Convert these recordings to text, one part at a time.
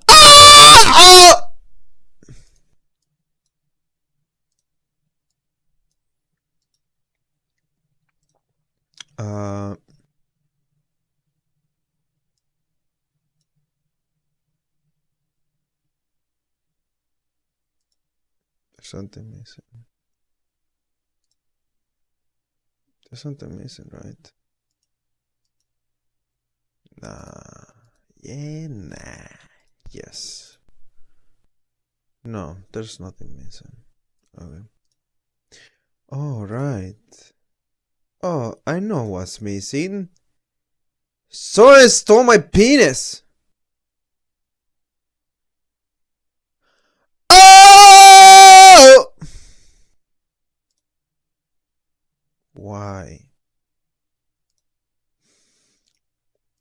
Ah! Oh! There's something missing. There's something missing, right? Nah. Yeah, nah. Yes. No, there's nothing missing. Okay. Oh, right. Oh, I know what's missing. Someone stole my penis! Oh! Why?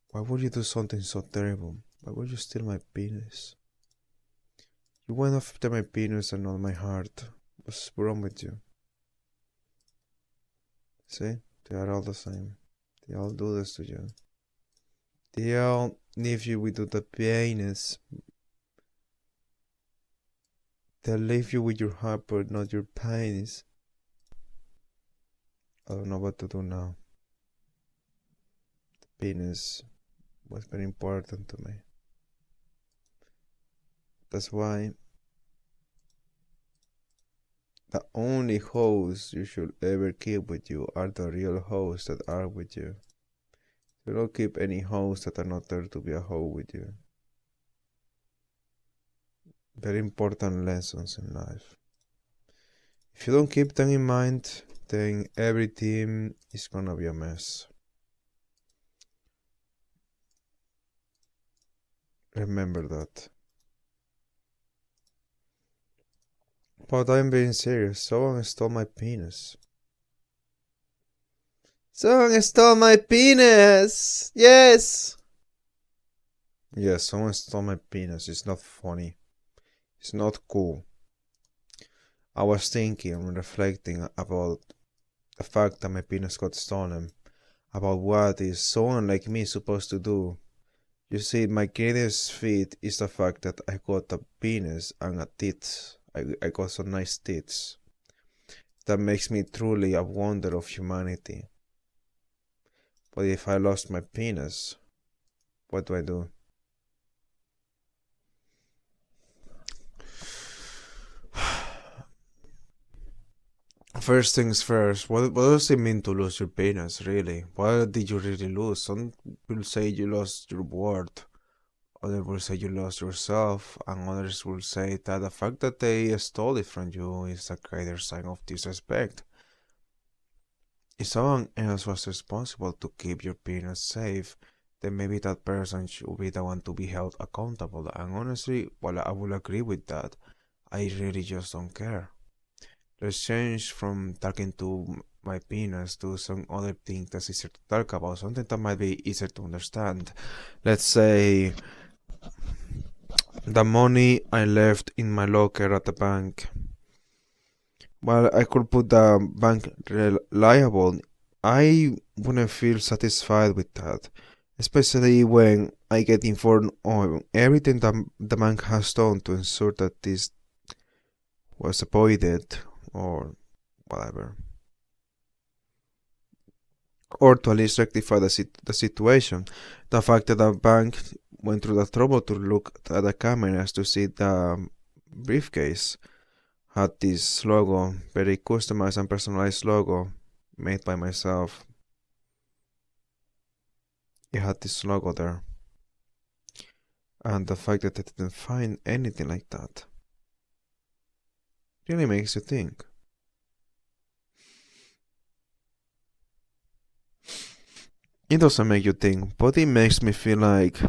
Why would you do something so terrible? Why would you steal my penis? You went after my penis and not my heart. What's wrong with you? See? They are all the same. They all do this to you. They all leave you with the penis. They'll leave you with your heart but not your penis. I don't know what to do now. The penis was very important to me. That's why the only hosts you should ever keep with you are the real hosts that are with you. You don't keep any hosts that are not there to be a host with you. Very important lessons in life. If you don't keep them in mind, then everything is gonna be a mess. Remember that. But I'm being serious. Someone stole my penis. Someone stole my penis! Yes! Yes, someone stole my penis. It's not funny. It's not cool. I was thinking and reflecting about the fact that my penis got stolen. About what is someone like me supposed to do. You see, my greatest feat is the fact that I got a penis and a tits. I got some nice tits. That makes me truly a wonder of humanity. But if I lost my penis, what do I do? First things first, what does it mean to lose your penis, really? What did you really lose? Some will say you lost your word. Others will say you lost yourself, and others will say that the fact that they stole it from you is a greater sign of disrespect. If someone else was responsible to keep your penis safe, then maybe that person should be the one to be held accountable. And honestly, while I will agree with that, I really just don't care. Let's change from talking to my penis to some other thing that's easier to talk about, something that might be easier to understand. Let's say the money I left in my locker at the bank. While I could put the bank reliable, I wouldn't feel satisfied with that, especially when I get informed on everything that the bank has done to ensure that this was avoided or whatever, or to at least rectify the situation. The fact that the bank went through the trouble to look at the cameras to see the briefcase had this logo, very customized and personalized logo made by myself. It had this logo there, and the fact that I didn't find anything like that really makes you think. It doesn't make you think, but it makes me feel like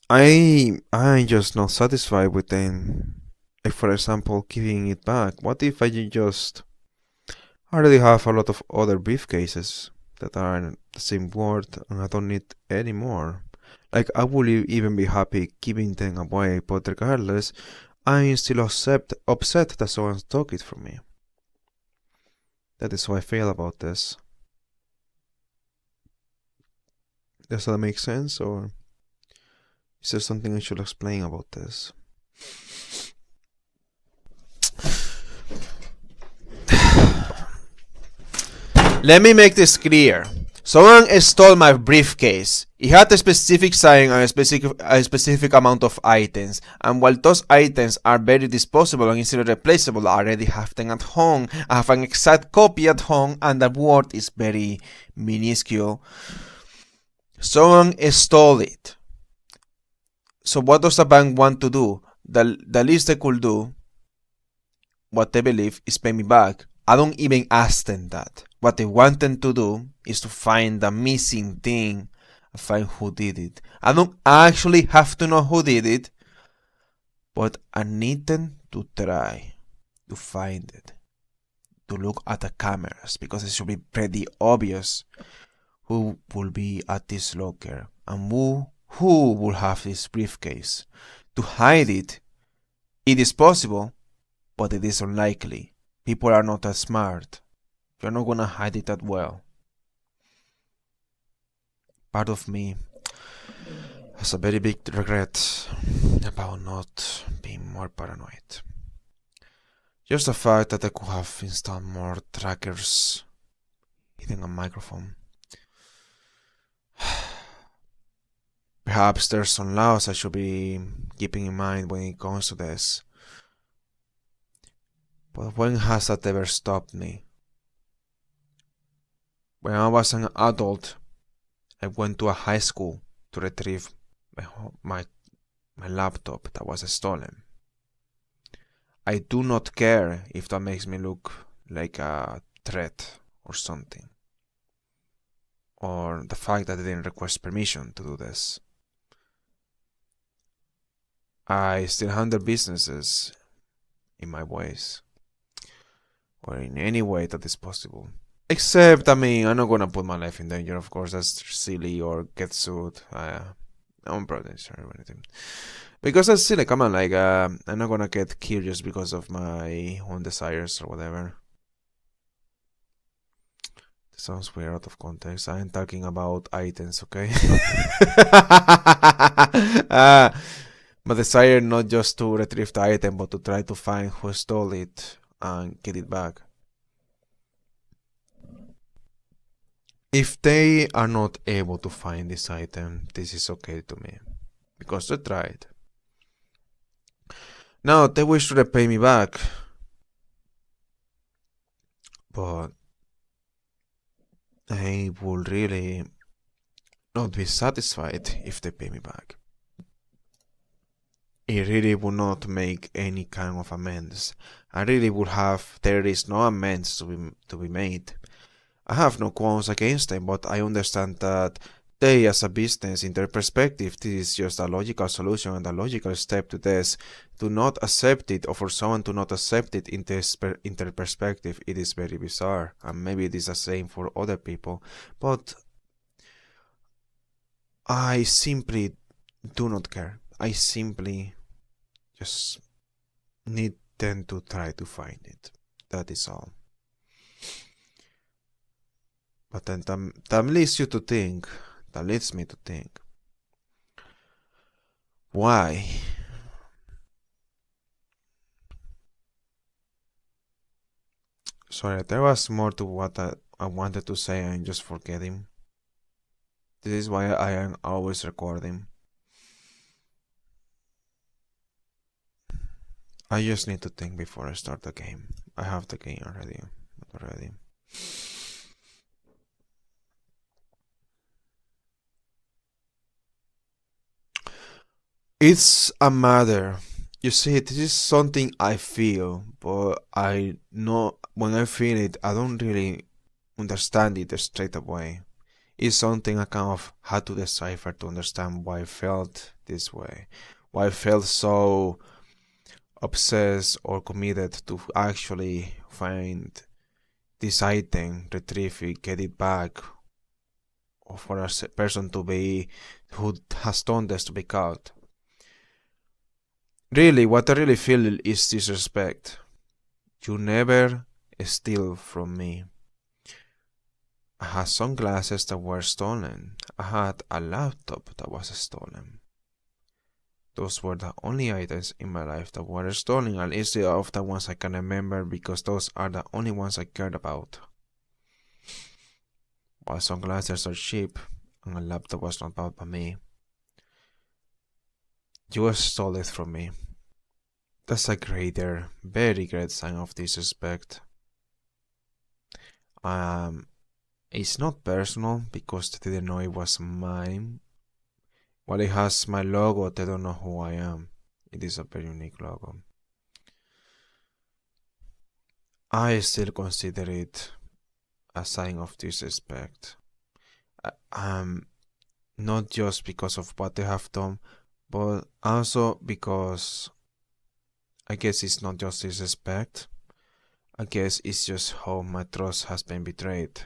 I'm just not satisfied with them. Like, for example, giving it back. What if I just already have a lot of other briefcases that are the same word and I don't need any more? Like, I would even be happy giving them away, but regardless, I'm still upset that someone took it from me. That is how I feel about this. Does that make sense, or is there something I should explain about this? Let me make this clear. Someone stole my briefcase. It had a specific sign and a specific amount of items. And while those items are very disposable and easily replaceable, I already have them at home. I have an exact copy at home, and the word is very minuscule. Someone stole it. So what does the bank want to do? The least they could do, what they believe, is pay me back. I don't even ask them that. What they want them to do is to find the missing thing, find who did it. I don't actually have to know who did it, but I need them to try to find it, to look at the cameras, because it should be pretty obvious who will be at this locker and who will have this briefcase. To hide it, it is possible, but it is unlikely. People are not that smart. You're not gonna hide it that well. Part of me has a very big regret about not being more paranoid. Just the fact that I could have installed more trackers hitting a microphone. Perhaps there's some laws I should be keeping in mind when it comes to this. But when has that ever stopped me? When I was an adult, I went to a high school to retrieve my laptop that was stolen. I do not care if that makes me look like a threat or something. Or the fact that I didn't request permission to do this. I still handle businesses in my ways. Or in any way that is possible. Except, I'm not gonna put my life in danger, of course, that's silly, or get sued. I'm probably sure or anything. Because that's silly, come on, like, I'm not gonna get killed just because of my own desires or whatever. This sounds weird out of context. I'm talking about items, okay? My desire not just to retrieve the item, but to try to find who stole it and get it back. If they are not able to find this item, this is okay to me, because they tried. Now, they wish to repay me back, but I will really not be satisfied if they pay me back. It really will not make any kind of amends. There is no amends to be made. I have no qualms against them, but I understand that they, as a business, in their perspective, this is just a logical solution and a logical step to this. To not accept it, or for someone to not accept it in their perspective, it is very bizarre. And maybe it is the same for other people. But I simply do not care. I simply just need them to try to find it. That is all. But then that leads me to think, why? Sorry, there was more to what I wanted to say and just forgetting. This is why I am always recording. I just need to think before I start the game. I have the game already. It's a matter. You see, this is something I feel, but I know when I feel it, I don't really understand it straight away. It's something I kind of had to decipher to understand why I felt this way. Why I felt so obsessed or committed to actually find this item, retrieve it, get it back, or for a person to be who has done this to be caught. Really, what I really feel is disrespect. You never steal from me. I had sunglasses that were stolen. I had a laptop that was stolen. Those were the only items in my life that were stolen, and it's the of the ones I can remember because those are the only ones I cared about. While sunglasses are cheap, and a laptop was not bought by me, you stole it from me. That's a greater, very great sign of disrespect. It's not personal because they didn't know it was mine. While it has my logo, they don't know who I am. It is a very unique logo. I still consider it a sign of disrespect. Not just because of what they have done, but also because I guess it's not just disrespect. I guess it's just how my trust has been betrayed.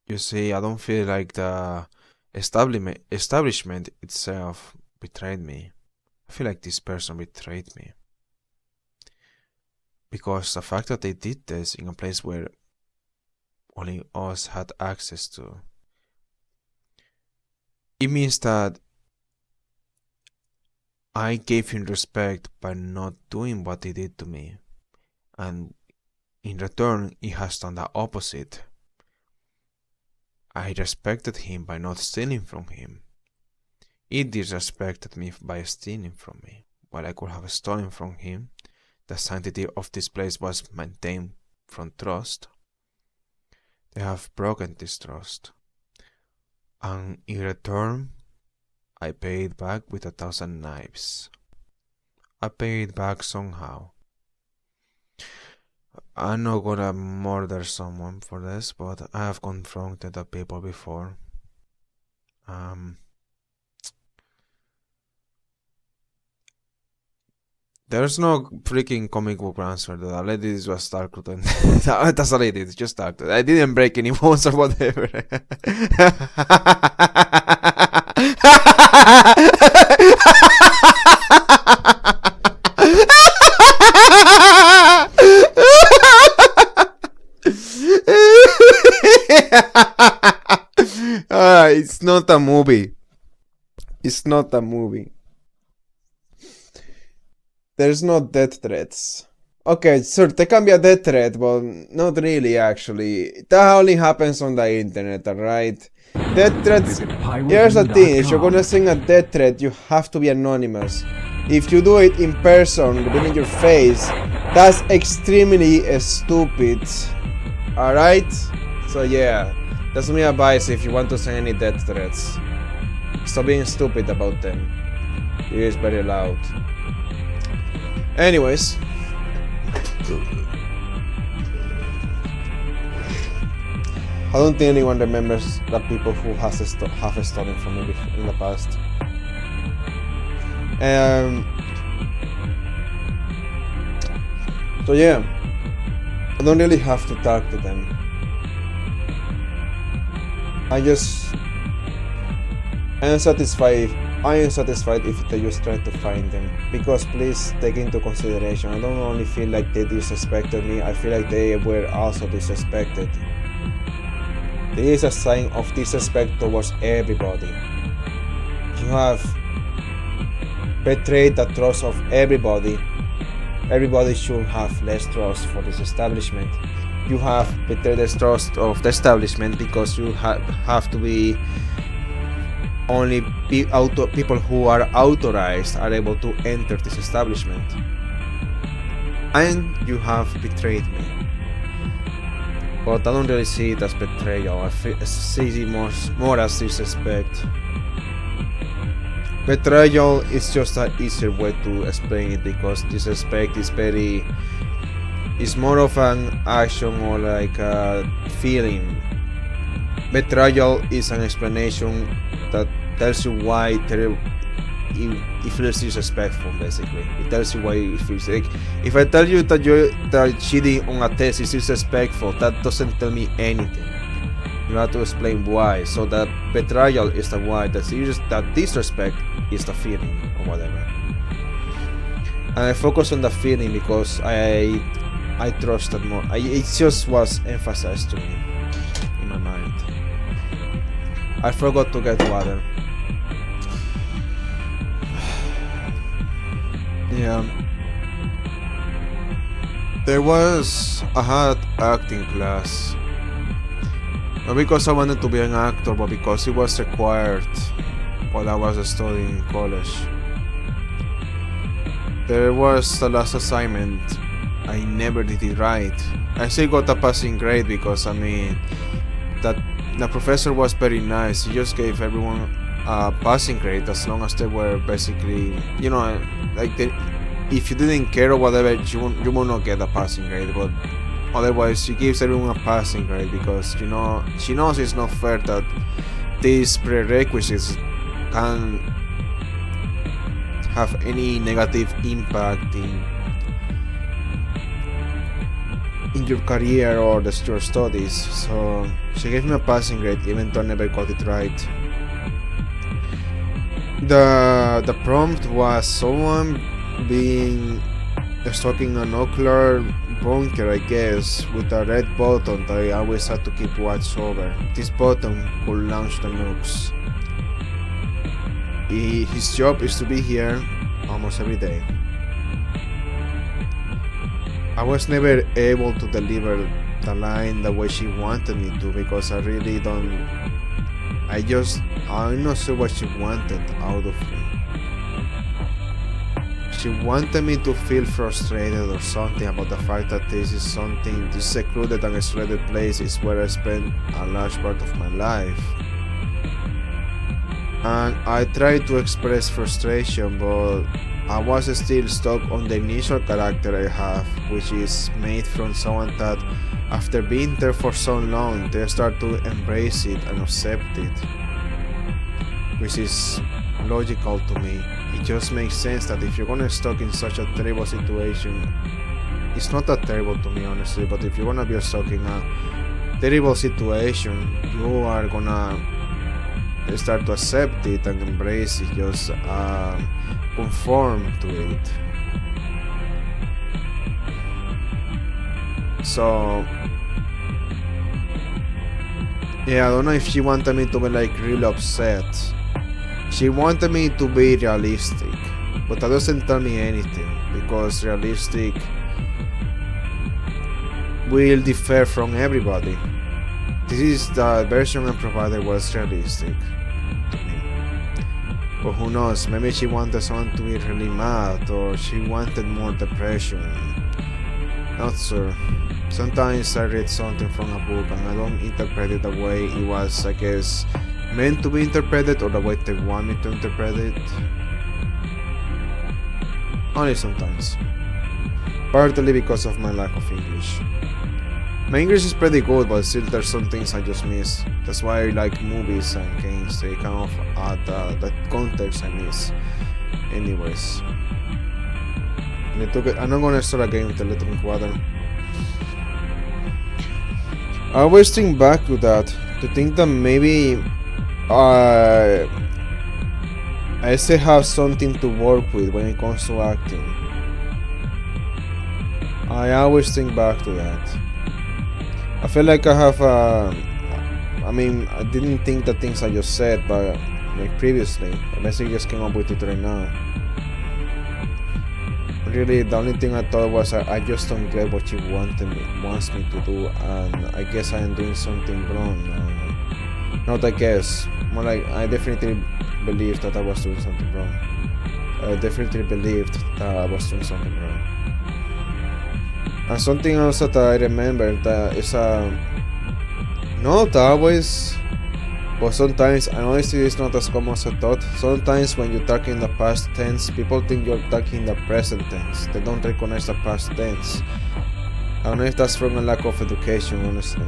You see, I don't feel like the establishment itself betrayed me. I feel like this person betrayed me. Because the fact that they did this in a place where only us had access to, it means that I gave him respect by not doing what he did to me. And in return, he has done the opposite. I respected him by not stealing from him. He disrespected me by stealing from me. While I could have stolen from him, the sanctity of this place was maintained from trust. They have broken this trust. And in return, I paid back with 1,000 knives. I paid back somehow. I'm not gonna murder someone for this, but I have confronted the people before. There's no freaking comic book answer to that. All I did is just start and that's all I did, just start. I didn't break any bones or whatever. It's not a movie. It's not a movie. There's no death threats. Okay, sure, there can be a death threat, but not really actually. That only happens on the internet, alright? Death threats. Here's the thing, if you're gonna send a death threat, you have to be anonymous. If you do it in person, revealing your face, that's extremely stupid. Alright? So yeah, that's my advice if you want to send any death threats. Stop being stupid about them. It is very loud. Anyways. I don't think anyone remembers the people who have stolen from me in the past. So yeah, I don't really have to talk to them. I am satisfied if they just try to find them. Because please take into consideration, I don't only feel like they disrespected me, I feel like they were also disrespected. This is a sign of disrespect towards everybody. You have betrayed the trust of everybody. Everybody should have less trust for this establishment. You have betrayed the trust of the establishment because you have to be only people who are authorized are able to enter this establishment. And you have betrayed me. But I don't really see it as betrayal, I see it more as disrespect. Betrayal is just an easier way to explain it because disrespect is it's more of an action or like a feeling. Betrayal is an explanation that tells you why it feels disrespectful, basically. It tells you why it feels like. If I tell you that cheating on a test is disrespectful, that doesn't tell me anything. You have to explain why. So that betrayal is the why, that disrespect is the feeling or whatever. And I focus on the feeling because I trusted more. It just was emphasized to me in my mind. I forgot to get water. Yeah. I had acting class. Not because I wanted to be an actor, but because it was required while I was studying in college. There was the last assignment. I never did it right. I still got a passing grade because that the professor was very nice. He just gave everyone a passing grade as long as they were basically, if you didn't care or whatever, you will not get a passing grade. But otherwise, she gives everyone a passing grade because she knows it's not fair that these prerequisites can have any negative impact in your career or your studies. So she gave me a passing grade even though I never got it right. The prompt was someone being stuck in a nuclear bunker, I guess, with a red button that I always had to keep watch over. This button could launch the nukes. His job is to be here almost every day. I was never able to deliver the line the way she wanted me to because I'm not sure what she wanted out of me. She wanted me to feel frustrated or something about the fact that this secluded and isolated place is where I spent a large part of my life. And I tried to express frustration, but I was still stuck on the initial character I have, which is made from someone that, after being there for so long, they start to embrace it and accept it, which is logical to me. It just makes sense that if you're gonna stuck in such a terrible situation, it's not that terrible to me honestly, but if you're gonna be stuck in a terrible situation, you are gonna start to accept it and embrace it, just conform to it. So yeah, I don't know if she wanted me to be like real upset. She wanted me to be realistic, but that doesn't tell me anything because realistic will differ from everybody. This is the version I provided was realistic to me. But who knows, maybe she wanted someone to be really mad or she wanted more depression. Not sure. Sometimes I read something from a book and I don't interpret it the way it was, I guess, meant to be interpreted or the way they want me to interpret it. Only sometimes. Partly because of my lack of English. My English is pretty good, but still there's some things I just miss. That's why I like movies and games, they kind of add that context I miss. Anyways. I'm not gonna start again with the drink water. I always think back to that, to think that maybe I still have something to work with when it comes to acting. I always think back to that. I feel like I have I didn't think the things I just said, but like previously, I basically just came up with it right now. Really, the only thing I thought was I just don't get what she wants me to do, and I guess I am doing something wrong. Not I guess, more like I definitely believed that I was doing something wrong. I definitely believed that I was doing something wrong. And something else that I remember that is not always, but sometimes, and honestly it's not as common as I thought, sometimes when you talk in the past tense, people think you're talking in the present tense. They don't recognize the past tense. I don't know if that's from a lack of education, honestly.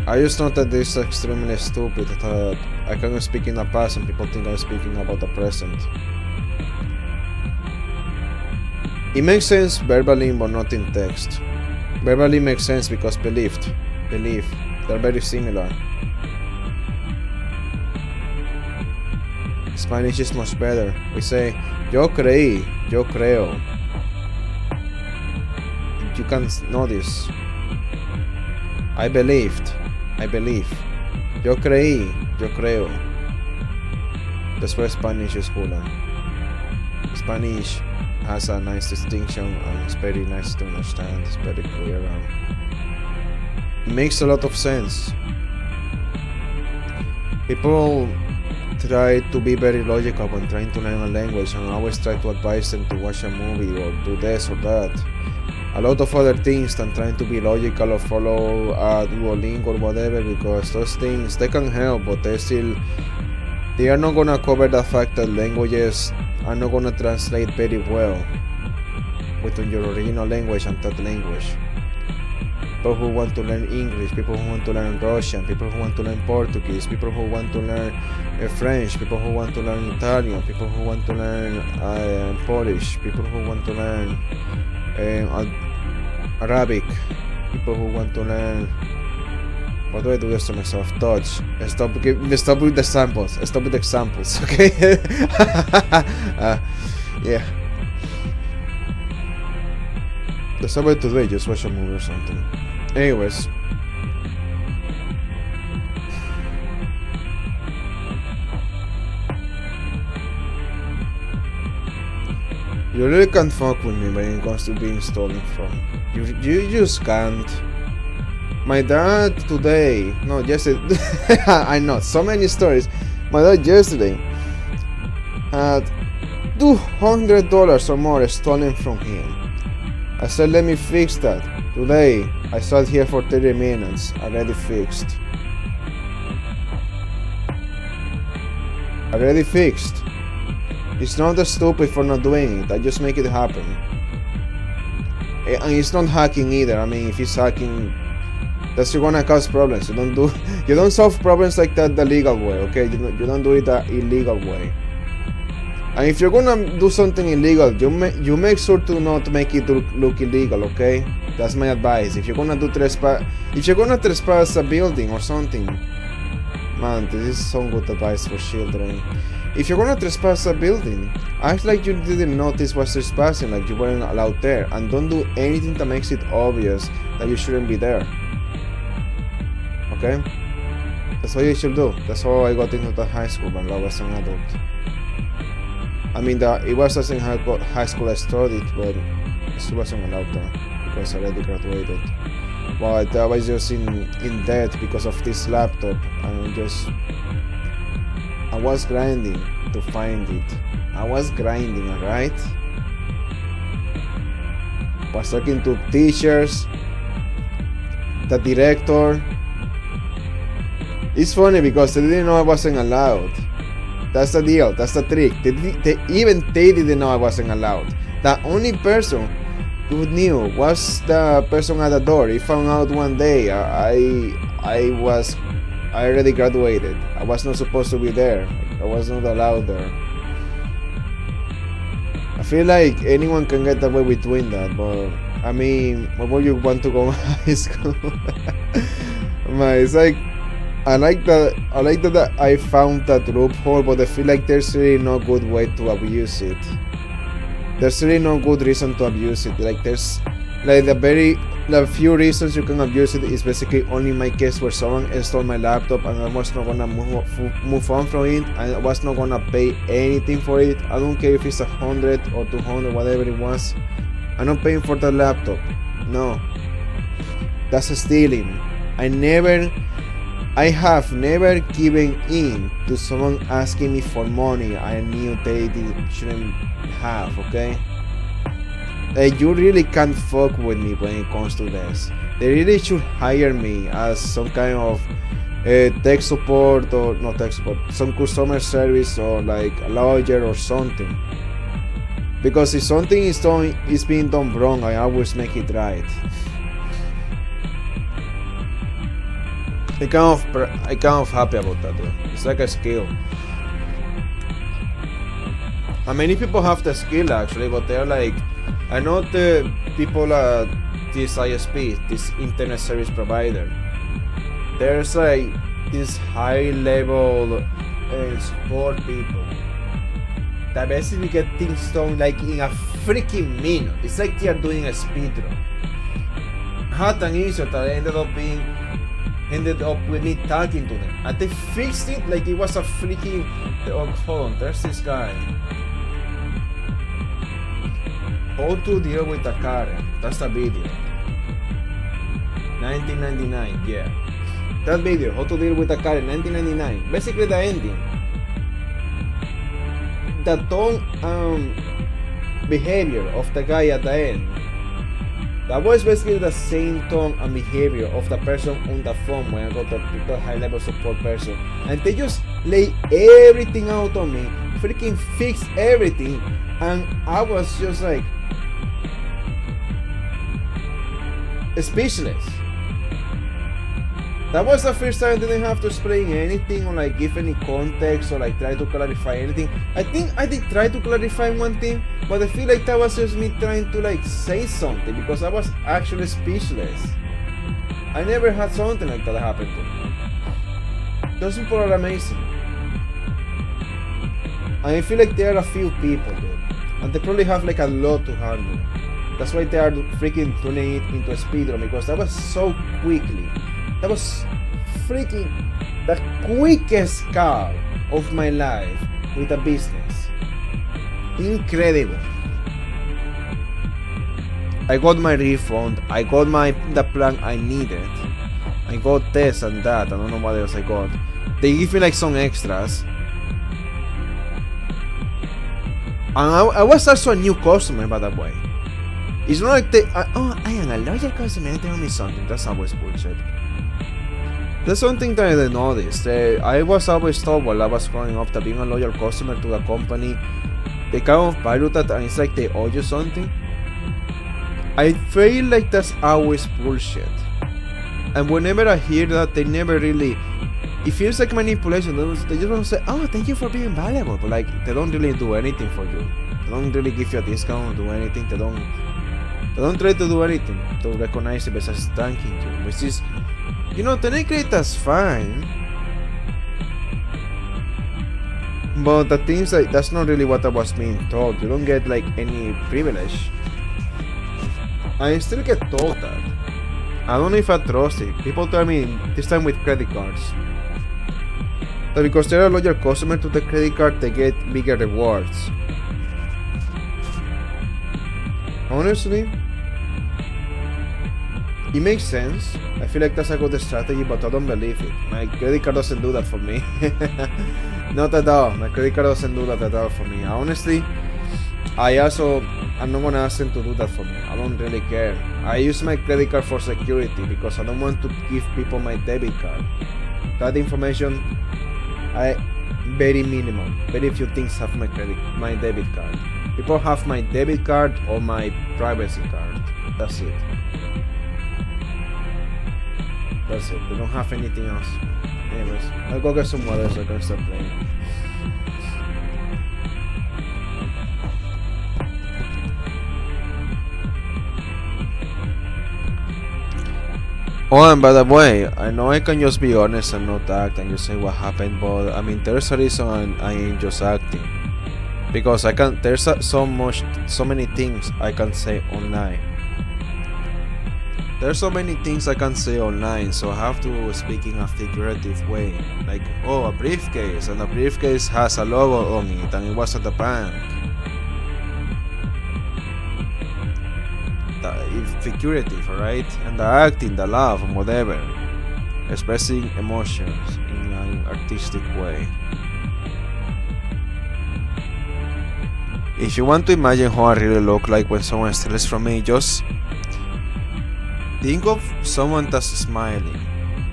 I just know that this is extremely stupid, that I can speak in the past and people think I'm speaking about the present. It makes sense verbally, but not in text. Verbally makes sense because believe, they're very similar. Spanish is much better. We say, yo creí, yo creo. you can know this. I believe. Yo creí, yo creo. Después Spanish is cool. Spanish has a nice distinction and it's very nice to understand. It's very clear and makes a lot of sense. People try to be very logical when trying to learn a language and always try to advise them to watch a movie or do this or that. A lot of other things than trying to be logical or follow Duolingo or whatever, because those things, they can help, but they are not gonna cover the fact that languages are not gonna translate very well between your original language and that language. People who want to learn English, people who want to learn Russian, people who want to learn Portuguese, people who want to learn French, people who want to learn Italian, people who want to learn Polish, people who want to learn Arabic, people who want to learn. What do I do this to myself? Dodge. Stop with the samples. Stop with the examples, okay? Yeah. That's about today, just watch a movie or something. Anyways. You really can't fuck with me when it comes to being stolen from. You just can't. My dad today, no, yesterday, I know, so many stories. My dad yesterday had $200 or more stolen from him. I said, let me fix that. Today, I sat here for 30 minutes, already fixed. Already fixed. It's not that stupid for not doing it, I just make it happen. And it's not hacking either. I mean, if it's hacking, that's gonna cause problems. You don't solve problems like that the legal way, okay? You don't do it the illegal way. And if you're gonna do something illegal, you make sure to not make it look illegal, okay? That's my advice. If you're gonna trespass a building or something, man, this is some good advice for children. If you're gonna trespass a building, act like you didn't notice what's trespassing, like you weren't allowed there, and don't do anything that makes it obvious that you shouldn't be there. Okay? That's what you should do. That's how I got into the high school when I was an adult. I mean, it was as in high school I studied, but I still wasn't allowed there because I already graduated. But I was just in debt because of this laptop, and I was grinding to find it. I was grinding, alright? Was talking to teachers, the director. It's funny because they didn't know I wasn't allowed. That's the deal, that's the trick. They didn't know I wasn't allowed. The only person who knew was the person at the door. He found out one day I already graduated. I was not supposed to be there. I was not allowed there. I feel like anyone can get away with doing that, but I mean, why would you want to go to high school? Man, it's like I like that I found that loophole, but I feel like there's really no good way to abuse it. There's really no good reason to abuse it. Like there's like the few reasons you can abuse it is basically only my case where someone stole my laptop and I was not gonna move on from it. I was not gonna pay anything for it. I don't care if it's 100 or 200, whatever it was. I'm not paying for the laptop. No, that's stealing. I have never given in to someone asking me for money I knew they shouldn't have, okay? You really can't fuck with me when it comes to this. They really should hire me as some kind of tech support, or not tech support, some customer service, or like a lawyer or something. Because if something is being done wrong, I always make it right. I'm kind of happy about that, though. It's like a skill. And many people have the skill actually, but they're like, I know the people at this ISP, this internet service provider, there's like this high level support people that basically get things done like in a freaking minute. It's like they are doing a speedrun. had an issue that ended up with me talking to them. And they fixed it like it was a freaking. Oh, hold on, there's this guy. How to deal with a Karen. That's the video. 1999, yeah. That video, how to deal with a Karen, 1999. Basically the ending. The tone behavior of the guy at the end. That was basically the same tone and behavior of the person on the phone when I got the high level support person. And they just lay everything out on me, freaking fix everything. And I was just like, speechless. That was the first time I didn't have to explain anything or like give any context or like try to clarify anything. I think I did try to clarify one thing, but I feel like that was just me trying to like say something because I was actually speechless. I never had something like that happen to me. Those people are amazing. And I feel like there are a few people, dude, and they probably have like a lot to handle. That's why they are freaking turning it into a speedrun, because that was so quickly. That was freaking the quickest car of my life with a business. Incredible. I got my refund, I got the plan I needed. I got this and that, I don't know what else I got. They give me like some extras. And I was also a new customer, by the way. It's not like they, I am a loyal customer, tell me something. That's always bullshit. There's something that I noticed. I was always told while I was growing up that being a loyal customer to a company, they kind of value that and it's like they owe you something. I feel like that's always bullshit. And whenever I hear that, they never really, it feels like manipulation. They just want to say, oh, thank you for being valuable, but like they don't really do anything for you. They don't really give you a discount or do anything. They don't try to do anything to recognize it besides thanking you, which is, you know, technically that's fine. But the things like that's not really what I was being told. You don't get like any privilege. I still get told that. I don't know if I trust it. People tell me this time with credit cards that because they're a loyal customer to the credit card, they get bigger rewards. Honestly, it makes sense. I feel like that's a good strategy, but I don't believe it. My credit card doesn't do that for me. Not at all. My credit card doesn't do that at all for me. Honestly, I'm not gonna ask them to do that for me. I don't really care. I use my credit card for security because I don't want to give people my debit card. That information, very minimum. Very few things have my debit card. People have my debit card or my privacy card. That's it. That's it. They don't have anything else. Anyways, I'll go get some water so I can start playing. Oh, and by the way, I know I can just be honest and not act and just say what happened, but I mean, there's a reason I ain't just acting. Because there's so many things I can say online. There's so many things I can say online, so I have to speak in a figurative way. Like, oh, a briefcase, and the briefcase has a logo on it, and it was at the bank. Figurative, alright? And the acting, the love, and whatever. Expressing emotions in an artistic way. If you want to imagine how I really look like when someone steals from me, just think of someone that's smiling.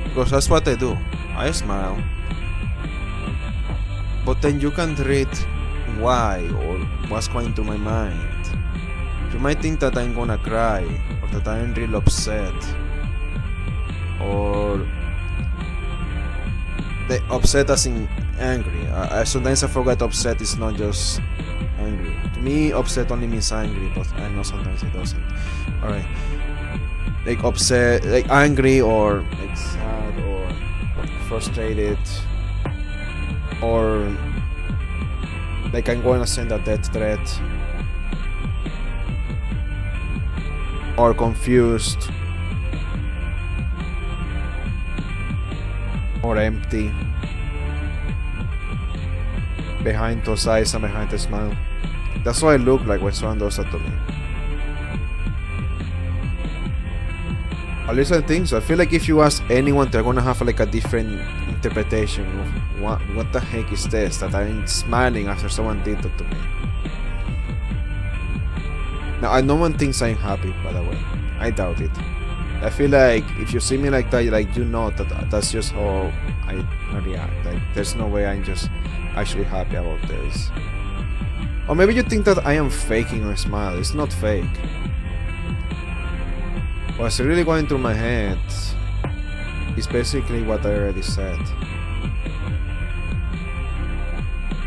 Because that's what I do. I smile. But then you can't read why or what's going through my mind. You might think that I'm gonna cry, or that I'm real upset, or the upset as in angry. Sometimes I forget upset is not just angry. To me, upset only means angry, but I know sometimes it doesn't. Alright. Like upset, like angry, or like sad, or frustrated, or like I'm going to send a death threat, or confused, or empty behind those eyes and behind the smile. That's what I look like when someone does that to me. At least I think so. I feel like if you ask anyone, they're gonna have like a different interpretation of what the heck is this that I'm smiling after someone did that to me. Now, no one thinks I'm happy, by the way. I doubt it. I feel like if you see me like that, like you know that's just how I react. Like there's no way I'm just actually happy about this. Or maybe you think that I am faking a smile. It's not fake. What's really going through my head is basically what I already said.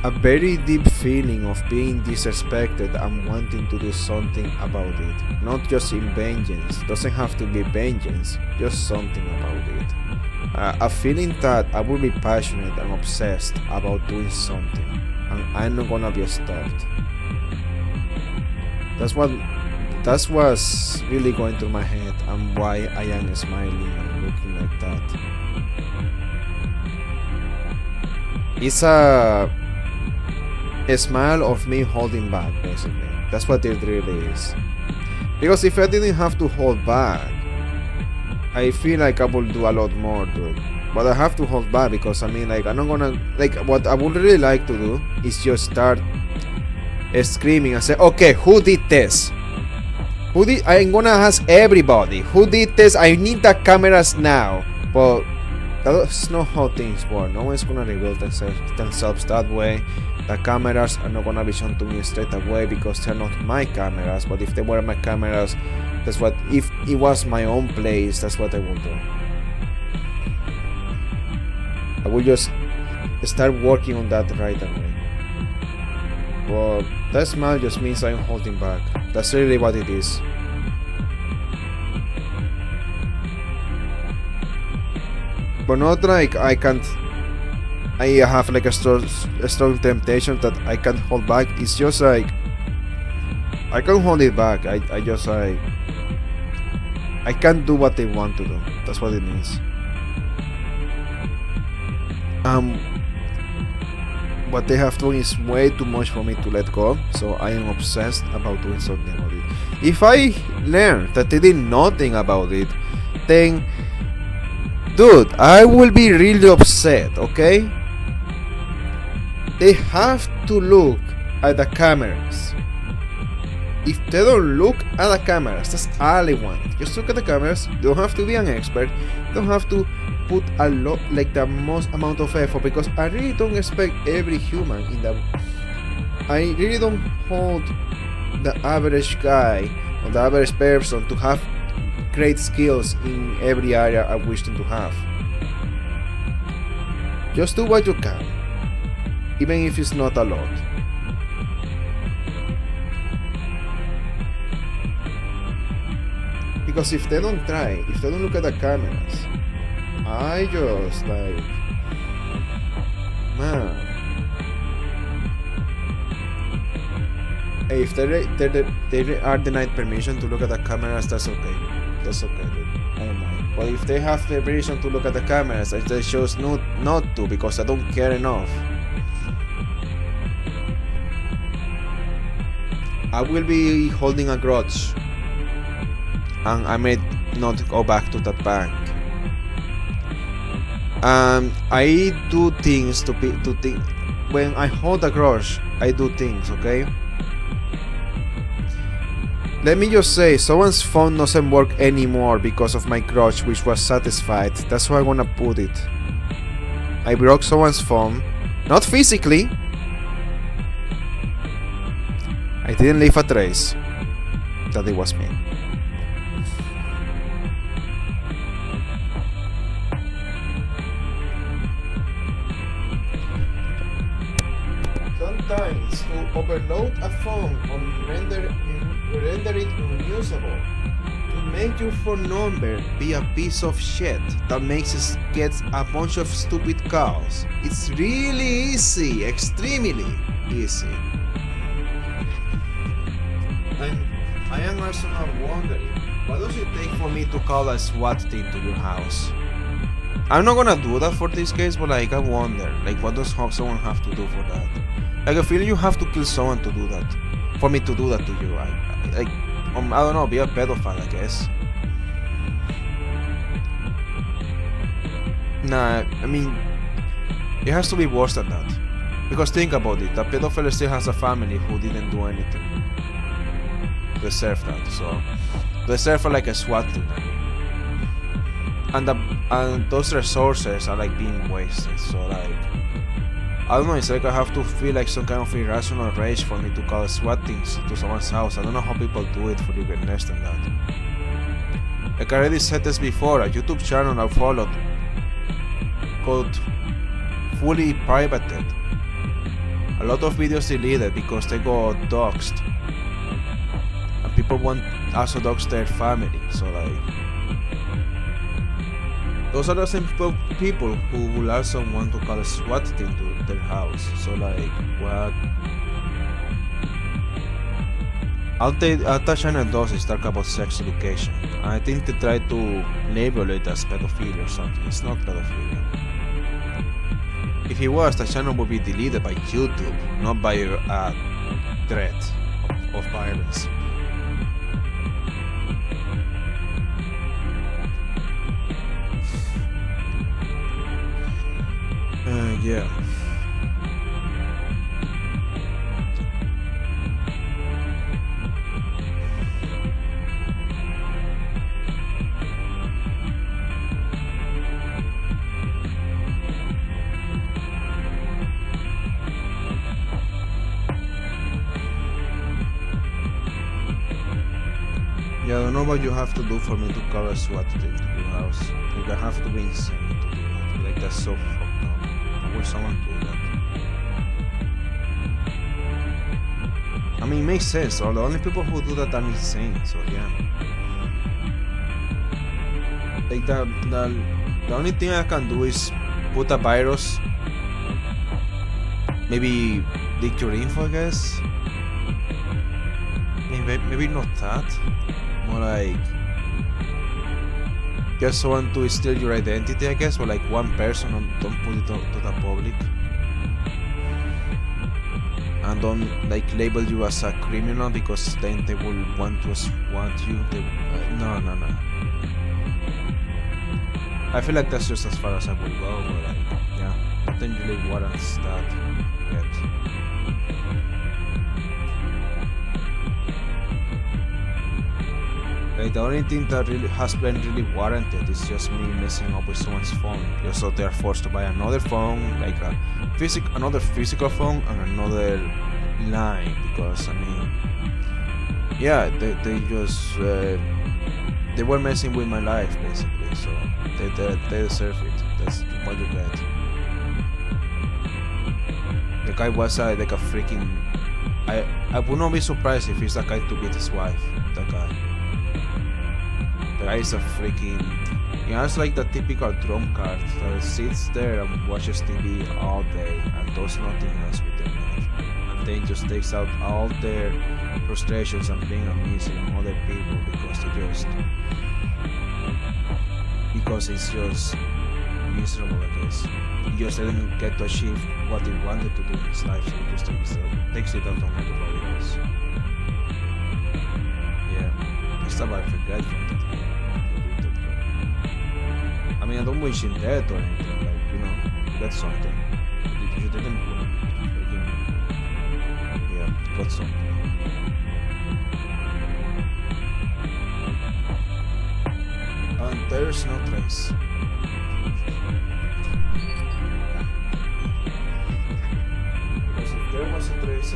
A very deep feeling of being disrespected and wanting to do something about it. Not just in vengeance. Doesn't have to be vengeance. Just something about it. A feeling that I will be passionate and obsessed about doing something. And I'm not gonna be stopped. That's what's really going through my head and why I am smiling and looking like that. It's a smile of me holding back, basically. That's what it really is. Because if I didn't have to hold back, I feel like I will do a lot more, dude. But I have to hold back because I'm not gonna, what I would really like to do is just start screaming and say, okay, who did this? I'm gonna ask everybody who did this. I need the cameras now. But that's not how things work. No one's gonna reveal themselves that way. The cameras are not gonna be shown to me straight away because they're not my cameras. But if they were my cameras, that's what. If it was my own place, that's what I would do. I will just start working on that right away. Well, that smile just means I'm holding back. That's really what it is. But not like I have like a strong temptation that I can't hold back. It's just like I can't hold it back. I just like I can't do what they want to do. That's what it means. What they have done is way too much for me to let go, so I am obsessed about doing something about it. If I learn that they did nothing about it, then dude, I will be really upset, okay? They have to look at the cameras. If they don't look at the cameras, that's all I want. Just look at the cameras. You don't have to be an expert. You don't have to put a lot, like the most amount of effort, because I really don't expect every human in the. I really don't hold the average guy or the average person to have great skills in every area I wish them to have. Just do what you can, even if it's not a lot. Because if they don't try, if they don't look at the cameras, I just like, man. Hey, if they are denied permission to look at the cameras, that's okay. That's okay, dude. I don't mind. But if they have the permission to look at the cameras, they chose not to because I don't care enough. I will be holding a grudge. And I may not go back to that bank. I do things to think. When I hold a grudge, I do things, okay? Let me just say, someone's phone doesn't work anymore because of my grudge, which was satisfied. That's how I wanna put it. I broke someone's phone, not physically. I didn't leave a trace that it was me. Sometimes to overload a phone or render it unusable, to make your phone number be a piece of shit that gets a bunch of stupid calls. It's really easy, extremely easy. And I am also now wondering, what does it take for me to call a SWAT team to your house? I'm not gonna do that for this case, but like I wonder, like what does someone have to do for that? Like I feel you have to kill someone to do that, for me to do that to you. I don't know, be a pedophile, I guess. Nah, I mean, it has to be worse than that. Because think about it, the pedophile still has a family who didn't do anything to deserve that, so deserve like a SWAT team. And those resources are like being wasted, so like I don't know, it's like I have to feel like some kind of irrational rage for me to call SWAT teams to someone's house. I don't know how people do it for even less than that. Like I already said this before, a YouTube channel I followed got fully privated. A lot of videos deleted because they got doxxed. And people want also dox their family, so like those are the same people who will also want to call a SWAT team to their house. So like, what? All that channel does is talk about sex education. I think they try to label it as pedophilia or something. It's not pedophilia. If it was, the channel would be deleted by YouTube, not by a threat of violence. Yeah. Yeah, I don't know what you have to do for me to call a SWAT team to your house. Like, I have to be insane to do that. Like, that's so fucked up. How would someone do that? I mean, it makes sense. So the only people who do that are insane, so yeah. Like, the only thing I can do is put a virus. Maybe leak your info, I guess. Maybe not that. More like get someone to steal your identity, I guess, or like one person, and don't put it to the public, and don't like label you as a criminal, because then they will want you. No. I feel like that's just as far as I will go, but like, yeah, nothing really warrants that yet. Like, the only thing that really has been really warranted is just me messing up with someone's phone, just so they're forced to buy another phone, like another physical phone and another line, because I mean, yeah, they just they were messing with my life basically, so they deserve it. That's what you get. The guy was like a freaking. I would not be surprised if he's the guy to beat his wife. That guy. The guy is a freaking. He has like the typical drum card that sits there and watches TV all day and does nothing else with their life, and then just takes out all their frustrations and being amazing on other people because it's just miserable, I guess. He just didn't get to achieve what he wanted to do in his life, so he just takes it out on everybody else. Yeah, just about forget from that guy. I mean, I don't wish him dead or anything, like, you know, get something. You didn't freaking, yeah, got something. And there's no trace. Because if there was a trace,